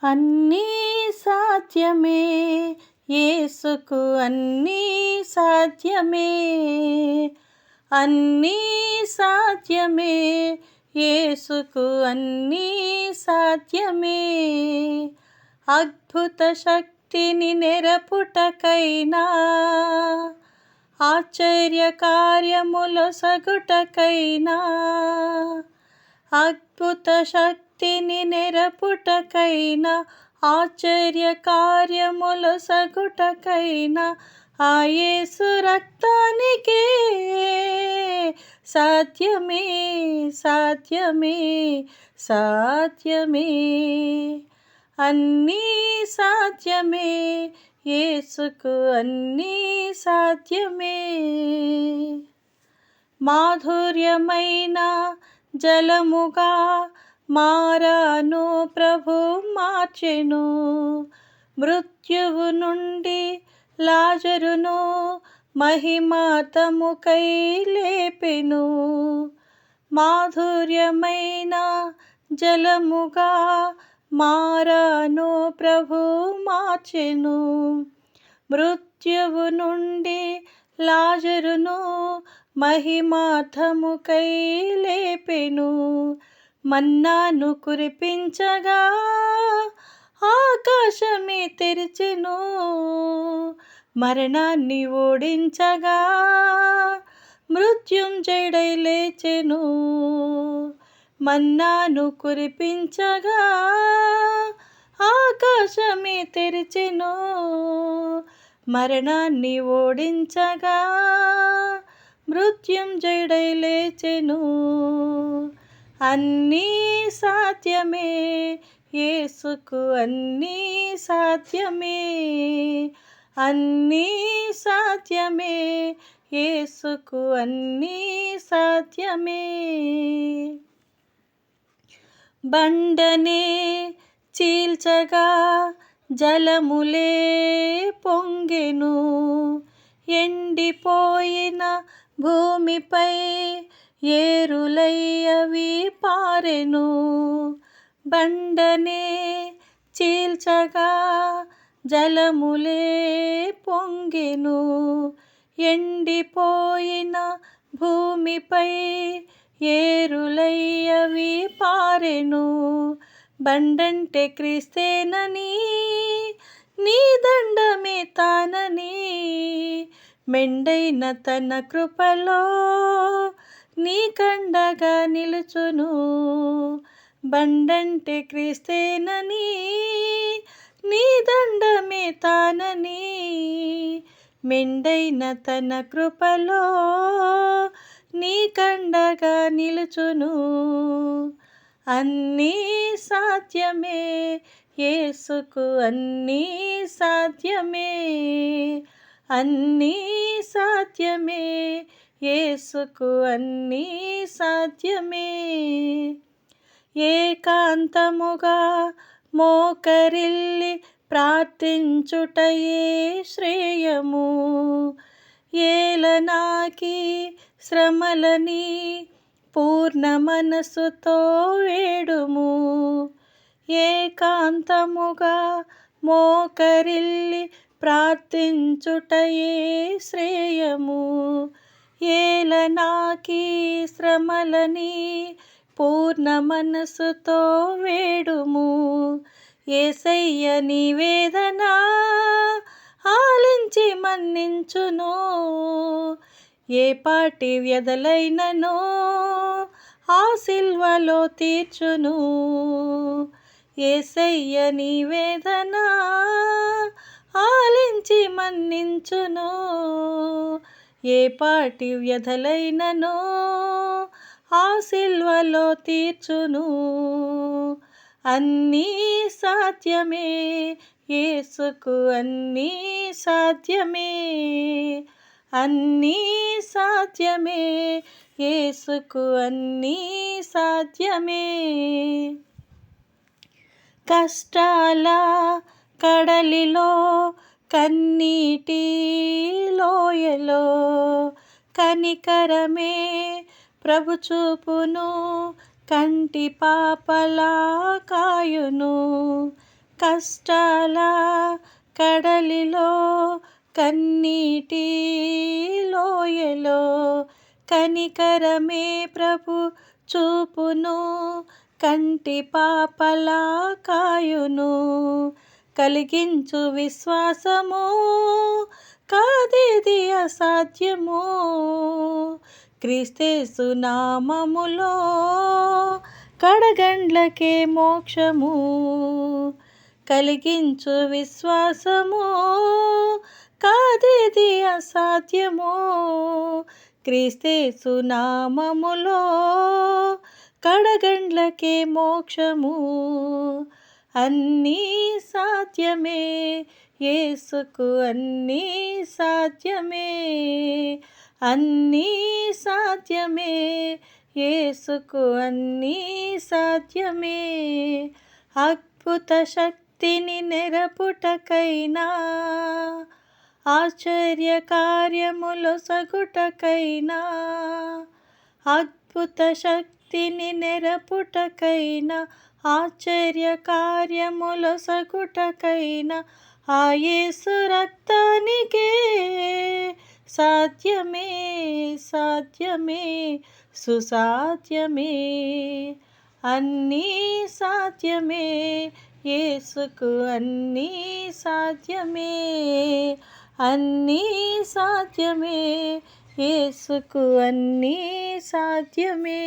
అన్నీ సాధ్యమే, యేసుకు అన్నీ సాధ్యమే. అన్నీ సాధ్యమే, యేసుకు అన్నీ సాధ్యమే. అద్భుత శక్తిని నెరపుటకైనా, ఆశ్చర్య కార్యములొసగుటకైనా, అద్భుత శక్తిని నెరపుటకైనా, ఆశ్చర్య కార్యములొసగుటకైనా, ఆ యేసు రక్తానికే సాధ్యమే, సాధ్యమే, సాధ్యమే. అన్నీ సాధ్యమే, యేసుకు అన్నీ సాధ్యమే. మాధుర్యమైన జలముగా మారాను, ప్రభు మార్చెను. మృత్యువు నుండి లాజరును మహిమాతముకై లేపెను. మాధుర్యమైన జలముగా మారాను, ప్రభు మార్చెను. మృత్యువు నుండి లాజరును మహిమాతముకై లేపెను. మన్నాను కురిపించగా ఆకాశమే తెరిచెను. మరణాన్ని ఓడించగా మృత్యుంజయుడై లేచెను. మన్నాను కురిపించగా ఆకాశమే తెరిచెను. మరణాన్ని ఓడించగా మృత్యుంజయుడై లేచెను. అన్నీ సాధ్యమే, యేసుకు అన్నీ సాధ్యమే. అన్నీ సాధ్యమే, యేసుకు అన్నీ సాధ్యమే. బండనే చీల్చగా జలములే పొంగెను. ఎండిపోయిన భూమిపై ఏరులై అవి పారెను. బండనే చీల్చగా జలములే పొంగెను. ఎండిపోయిన భూమిపై ఏరులై అవి పారెను. బండంటే క్రీస్తేనని, నీ దండమే తానని, మెండైన తన కృపలో నీ కండగా నిలుచును. బండంటే క్రీస్తేనని, నీ దండమే తానని, మెండైన తన కృపలో నీ కండగా నిలుచును. అన్నీ సాధ్యమే, యేసుకు అన్నీ సాధ్యమే. అన్నీ సాధ్యమే, యేసుకు అన్నీ సాధ్యమే. ఏకాంతముగా మోకరిల్లి ప్రార్థించుటయే శ్రేయము. ఏలనాకి శ్రమలని పూర్ణ మనసుతో వేడుము. ఏకాంతముగా మోకరిల్లి ప్రార్థించుటయే శ్రేయము. ఏలనాకి శ్రమలని పూర్ణ మనసుతో వేడుము. యేసయ్య నీ వేదన ఆలించి మన్నించును. ఏ పాటి వ్యధలైనను ఆ సిల్వలో తీర్చును. యేసయ్య నీ వేదన ఆలించి మన్నించును. ఏ పాటి వ్యధలైనను ఆ సిల్వలో తీర్చును. అన్నీ సాధ్యమే, యేసుకు అన్నీ సాధ్యమే. అన్నీ సాధ్యమే, యేసుకు అన్నీ సాధ్యమే. కష్టాల కడలిలో, కన్నీటి లోయలో కనికరమే ప్రభు చూపును. కంటి పాపలా కాయును. కష్టాల కడలిలో కన్నీటి లోయలో కనికరమే ప్రభు చూపును, కంటి పాపలా కాయును. కలిగించు విశ్వాసము, కాదేది అసాధ్యము. క్రీస్తేసు నామములో కడగండ్లకే మోక్షము. కలిగించు విశ్వాసము, కాదేది అసాధ్యము. క్రీస్తేసు నామములో కడగండ్లకే మోక్షము. అన్నీ సాధ్యమే, యేసుకు అన్నీ సాధ్యమే. అన్నీ సాధ్యమే, యేసుకు అన్నీ సాధ్యమే. అద్భుత శక్తిని నెరపుటకైనా, ఆశ్చర్య కార్యములు సగుటకైనా, అద్భుత శక్తిని నెరపుటకైనా, ఆశ్చర్య కార్యములు సగుటకైనా ఆ యేసు రక్తానికే సాధ్యమే, సాధ్యమే, సుసాధ్యమే. అన్నీ సాధ్యమే, యేసుకు అన్నీ సాధ్యమే. అన్నీ సాధ్యమే, యేసుకు అన్నీ సాధ్యమే.